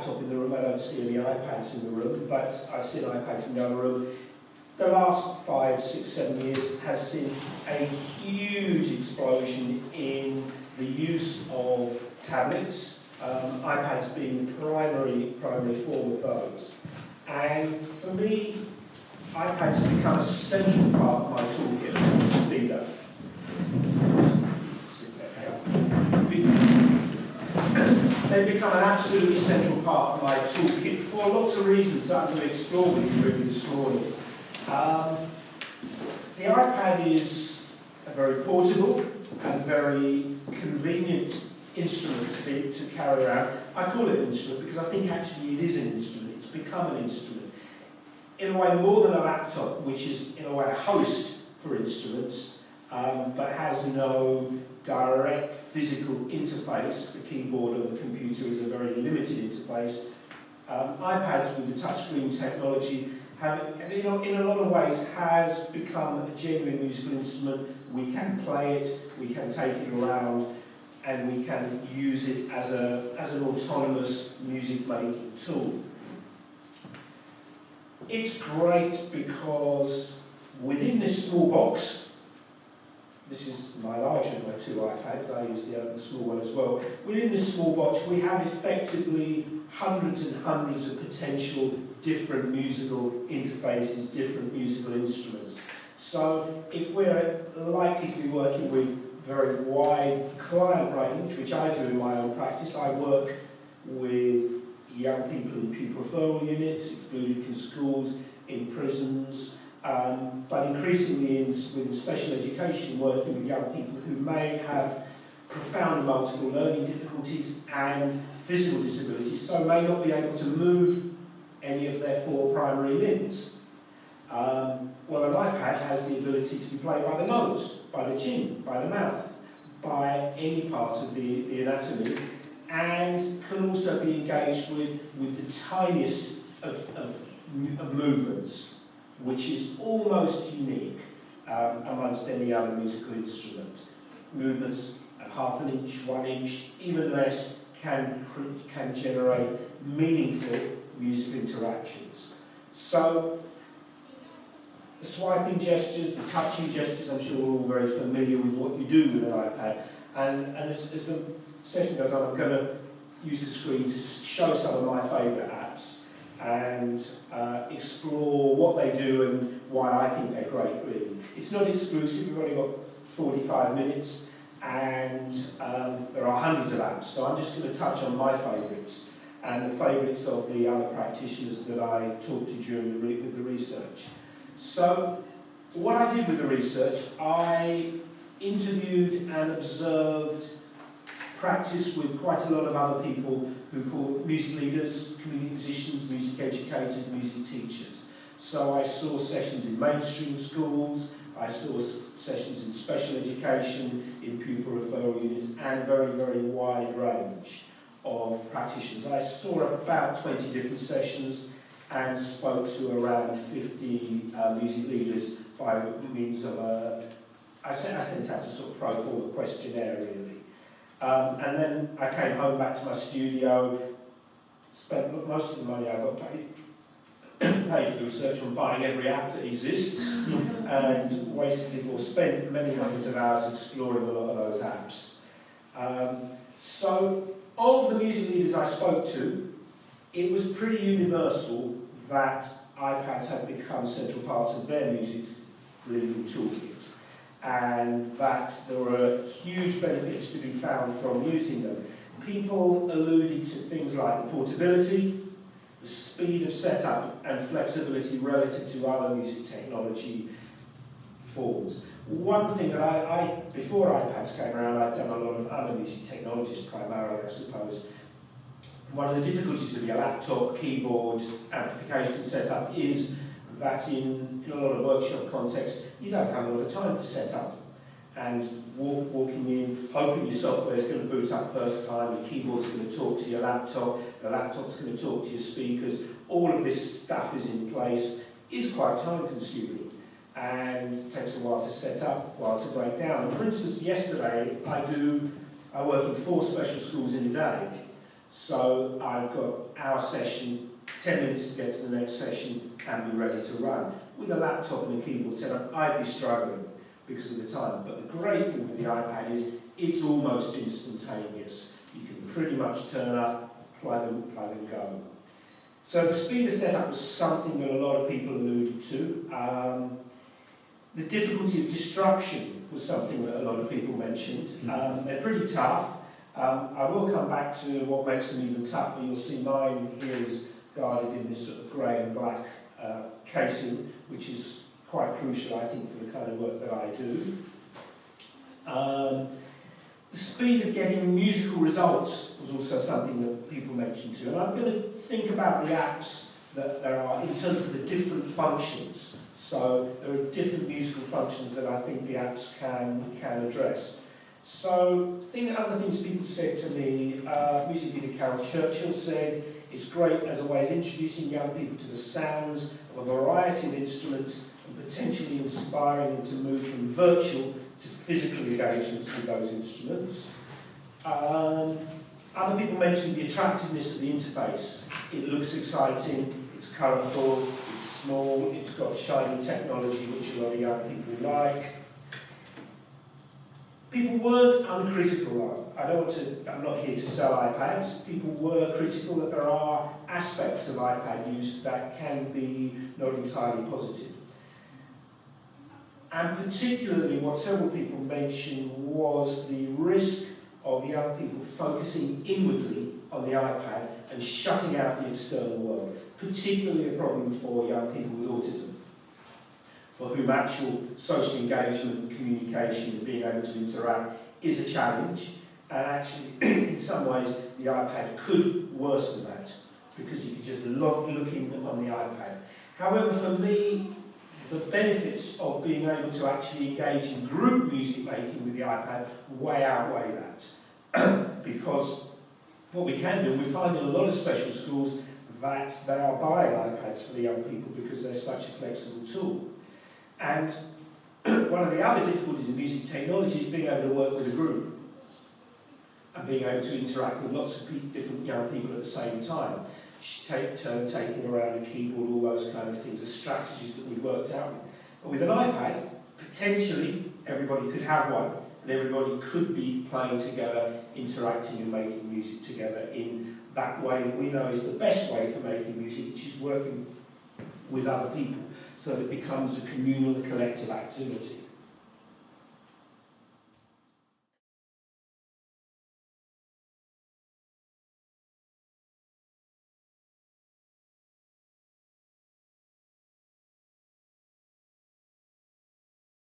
laptop in the room, I don't see any iPads in the room, but I see an iPad in the other room. The last 5, 6, 7 years has seen a huge explosion in the use of tablets, iPads being the primary form of those. And for me, iPads have become a central part of my toolkit. Leader. They've become an absolutely central part of my toolkit for lots of reasons that I'm going to explore with you really this morning. The iPad is a very portable and very convenient instrument to carry around. I call it an instrument because I think actually it is an instrument. It's become an instrument. In a way more than a laptop, which is in a way a host for instruments, but has no direct physical interface. The keyboard on the computer is a very limited interface. iPads with the touchscreen technology have, in a lot of ways, has become a genuine musical instrument. We can play it, we can take it around, and we can use it as an autonomous music-making tool. It's great because within this small box, this is my larger of my 2 iPads, I use the small one as well. Within this small box, we have effectively hundreds and hundreds of potential different musical interfaces, different musical instruments. So if we're likely to be working with very wide client range, which I do in my own practice, I work with young people in pupil referral units, excluded from schools, in prisons, but increasingly within special education, working with young people who may have profound multiple learning difficulties and physical disabilities, so may not be able to move any of their 4 primary limbs. Well, an iPad has the ability to be played by the nose, by the chin, by the mouth, by any part of the anatomy, and can also be engaged with the tiniest of movements, which is almost unique amongst any other musical instrument. Movements at half an inch, 1 inch, even less, can generate meaningful musical interactions. So, the swiping gestures, the touching gestures, I'm sure we're all very familiar with what you do with an iPad. And as the session goes on, I'm going to use the screen to show some of my favourite apps and explore what they do and why I think they're great, really. It's not exclusive, we've only got 45 minutes, and there are hundreds of apps, so I'm just going to touch on my favourites and the favourites of the other practitioners that I talked to during with the research. So, what I did with the research, I interviewed and observed practice with quite a lot of other people who call music leaders, community musicians, music educators, music teachers. So I saw sessions in mainstream schools, I saw sessions in special education, in pupil referral units, and very, very wide range of practitioners. I saw about 20 different sessions and spoke to around 50 music leaders by means of I sent out a sort of pro forma questionnaire, really. And then I came home back to my studio, spent most of the money I got paid for research on buying every app that exists, and wasted or spent many hundreds of hours exploring a lot of those apps. So, of the music leaders I spoke to, it was pretty universal that iPads have become central parts of their music leading toolkit, and that there were huge benefits to be found from using them. People alluded to things like the portability, the speed of setup and flexibility relative to other music technology forms. One thing that I before iPads came around, I'd done a lot of other music technologies primarily, I suppose. One of the difficulties of your laptop, keyboard, amplification setup is that in a lot of workshop contexts, you don't have a lot of time to set up. And walking in, hoping your software is going to boot up first time, your keyboard's going to talk to your laptop, the laptop's going to talk to your speakers, all of this stuff is in place, is quite time consuming and takes a while to set up, a while to break down. And for instance, yesterday I work in 4 special schools in a day. So I've got our session, 10 minutes to get to the next session and be ready to run. With a laptop and a keyboard setup, I'd be struggling because of the time. But the great thing with the iPad is it's almost instantaneous. You can pretty much turn up, plug and go. So the speed of setup was something that a lot of people alluded to. The difficulty of destruction was something that a lot of people mentioned. They're pretty tough. I will come back to what makes them even tougher. You'll see mine here is guarded in this sort of grey and black casing, which is quite crucial, I think, for the kind of work that I do. The speed of getting musical results was also something that people mentioned too. And I'm going to think about the apps that there are in terms of the different functions. So there are different musical functions that I think the apps can address. So other things people said to me, music leader Carol Churchill said, it's great as a way of introducing young people to the sounds of a variety of instruments and potentially inspiring them to move from virtual to physical engagements with those instruments. Other people mentioned the attractiveness of the interface. It looks exciting, it's colourful, it's small, it's got shiny technology which a lot of young people like. People weren't uncritical though. I'm not here to sell iPads. People were critical that there are aspects of iPad use that can be not entirely positive. And particularly what several people mentioned was the risk of young people focusing inwardly on the iPad and shutting out the external world, particularly a problem for young people with autism, for whom actual social engagement, communication, and being able to interact is a challenge. And actually, in some ways, the iPad could worsen that, because you could just look in on the iPad. However, for me, the benefits of being able to actually engage in group music making with the iPad way outweigh that. Because what we can do, we find in a lot of special schools that they are buying iPads for the young people because they're such a flexible tool. And one of the other difficulties in music technology is being able to work with a group and being able to interact with lots of different young people at the same time. Take turn taking around a keyboard, all those kind of things are strategies that we worked out with. But with an iPad, potentially everybody could have one, and everybody could be playing together, interacting and making music together in that way that we know is the best way for making music, which is working with other people, so that it becomes a communal, collective activity.